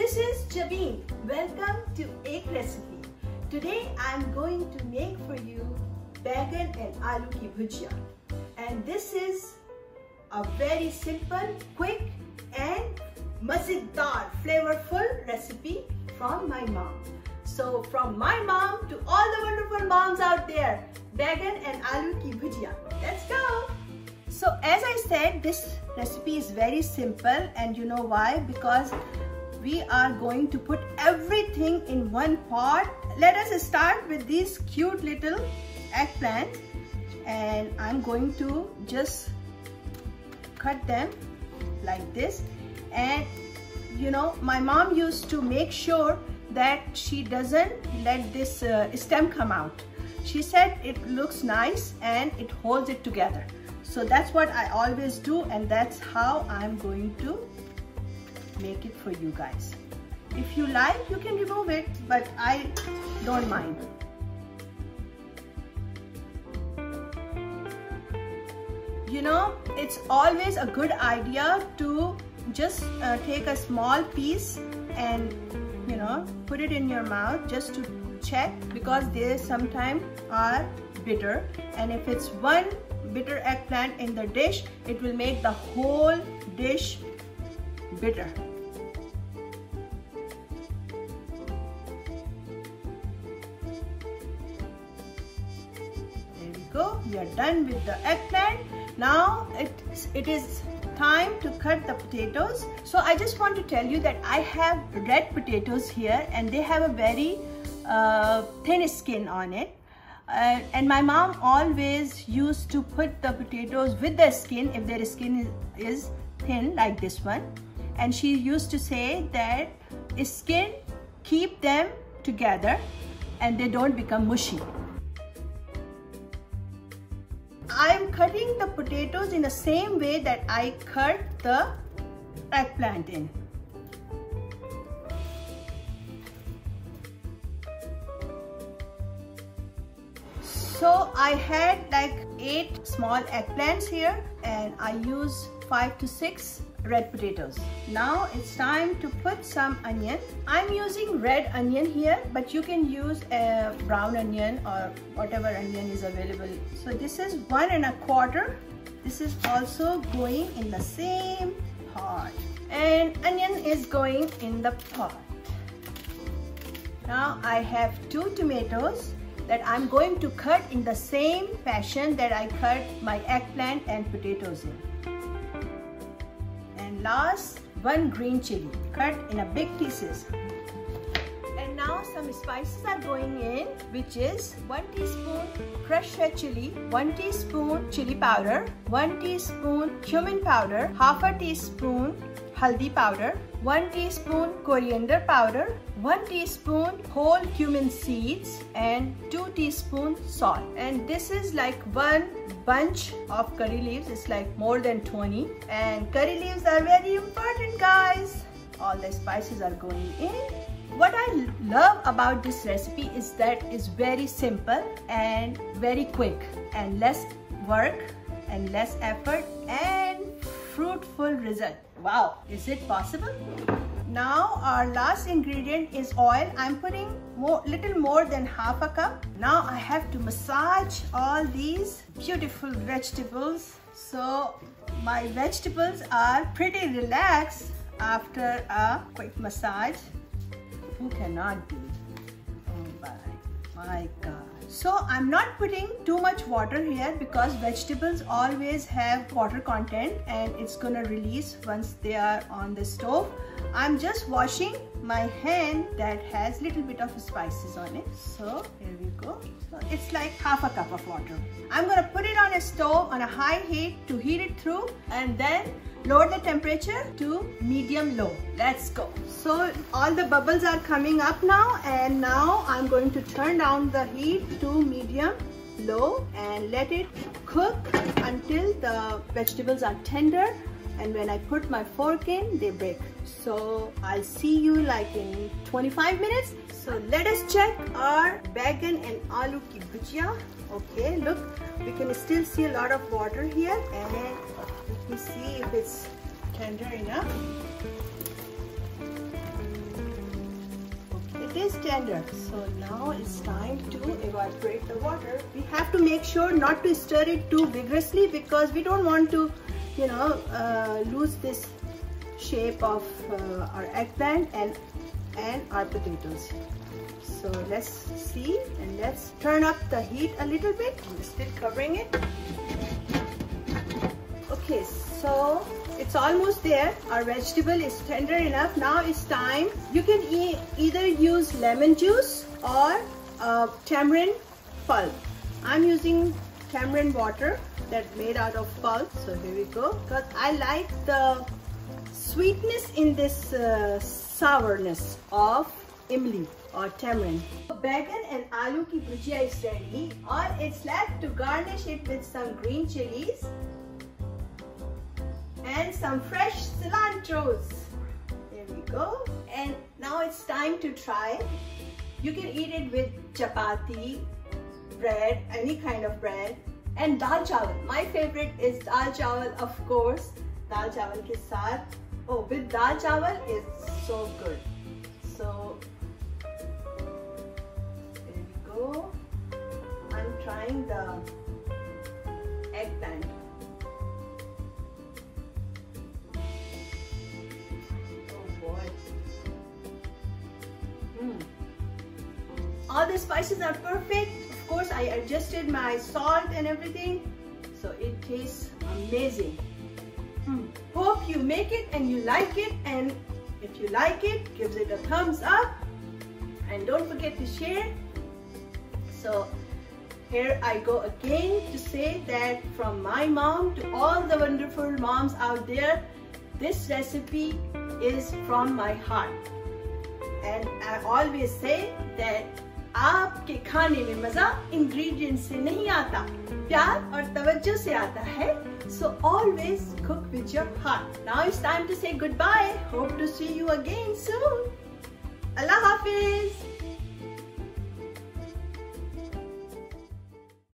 This is Jabeen. Welcome to Ek Recipe. Today I am going to make for you Baigan and Aloo ki bhujia. And this is a very simple, quick and mazedar, flavorful recipe from my mom. So from my mom to all the wonderful moms out there, Baigan and Aloo ki bhujia. Let's go! So as I said, this recipe is very simple, and you know why? Because we are going to put everything in one pot. Let us start with these cute little eggplants, and I'm going to just cut them like this. And you know, my mom used to make sure that she doesn't let this stem come out. She said it looks nice and it holds it together. So that's what I always do, and that's how I'm going to make it for you guys. If you like, you can remove it, but I don't mind. You know, it's always a good idea to just take a small piece and, you know, put it in your mouth just to check, because they sometimes are bitter, and if it's one bitter eggplant in the dish, it will make the whole dish bitter. There we go. We are done with the eggplant. Now it is time to cut the potatoes. So I just want to tell you that I have red potatoes here, and they have a very thin skin on it. And my mom always used to put the potatoes with the skin if their skin is thin like this one. And she used to say that skin keep them together and they don't become mushy. I'm cutting the potatoes in the same way that I cut the eggplant in. So I had like 8 small eggplants here, and I use 5 to 6 red potatoes. Now it's time to put some onion. I'm using red onion here, but you can use a brown onion or whatever onion is available. So this is 1 1/4. This is also going in the same pot, and onion is going in the pot. Now I have 2 tomatoes that I'm going to cut in the same fashion that I cut my eggplant and potatoes in. And last, 1 green chili, cut in a big pieces. And now some spices are going in, which is 1 teaspoon crushed red chili, 1 teaspoon chili powder, 1 teaspoon cumin powder, half a teaspoon haldi powder, 1 teaspoon coriander powder, 1 teaspoon whole cumin seeds, and 2 teaspoons salt. And this is like 1 bunch of curry leaves. It's like more than 20. And curry leaves are very important, guys. All the spices are going in. What I love about this recipe is that it's very simple and very quick, and less work and less effort and fruitful result. Wow, is it possible? Now our last ingredient is oil. I'm putting little more than half a cup. Now I have to massage all these beautiful vegetables. So my vegetables are pretty relaxed after a quick massage. Who cannot be? Oh my God. So I'm not putting too much water here, because vegetables always have water content and it's gonna release once they are on the stove. I'm just washing my hand that has little bit of spices on it. So here we go. So it's like half a cup of water. I'm gonna put it on a stove on a high heat to heat it through, and then lower the temperature to medium low. Let's go. So all the bubbles are coming up now, and now I'm going to turn down the heat to medium low and let it cook until the vegetables are tender. And when I put my fork in, they break. So I'll see you like in 25 minutes. So let us check our Baigan and Aloo ki bhujia. Okay, look, we can still see a lot of water here, and let me see if it's tender enough. it is tender. So now it's time to evaporate the water. We have to make sure not to stir it too vigorously because we don't want to, you know, lose this shape of our eggplant and our potatoes. So let's see, and let's turn up the heat a little bit. I'm still covering it. Okay, so it's almost there. Our vegetable is tender enough. Now it's time. You can either use lemon juice or tamarind pulp. I'm using tamarind water that's made out of pulp. So here we go. Because I like the sweetness in this sourness of imli or tamarind. Baigan and aloo ki bhujia is ready. Or it's left to garnish it with some green chilies and some fresh cilantros. There we go. And now it's time to try. You can eat it with chapati, bread, any kind of bread, and dal chawal. My favorite is dal chawal, of course. Dal chawal ke saath. Oh, with dal chawal is so good. So there we go. I'm trying the eggplant. All the spices are perfect. Of course, I adjusted my salt and everything, so it tastes amazing. Hope you make it and you like it, and if you like it, give it a thumbs up and don't forget to share. So here I go again to say that from my mom to all the wonderful moms out there, this recipe is from my heart. And I always say that आपके खाने में मजा ingredient से नहीं आता, प्यार और तवज्जो से आता है. So always cook with your heart. Now it's time to say goodbye. Hope to see you again soon.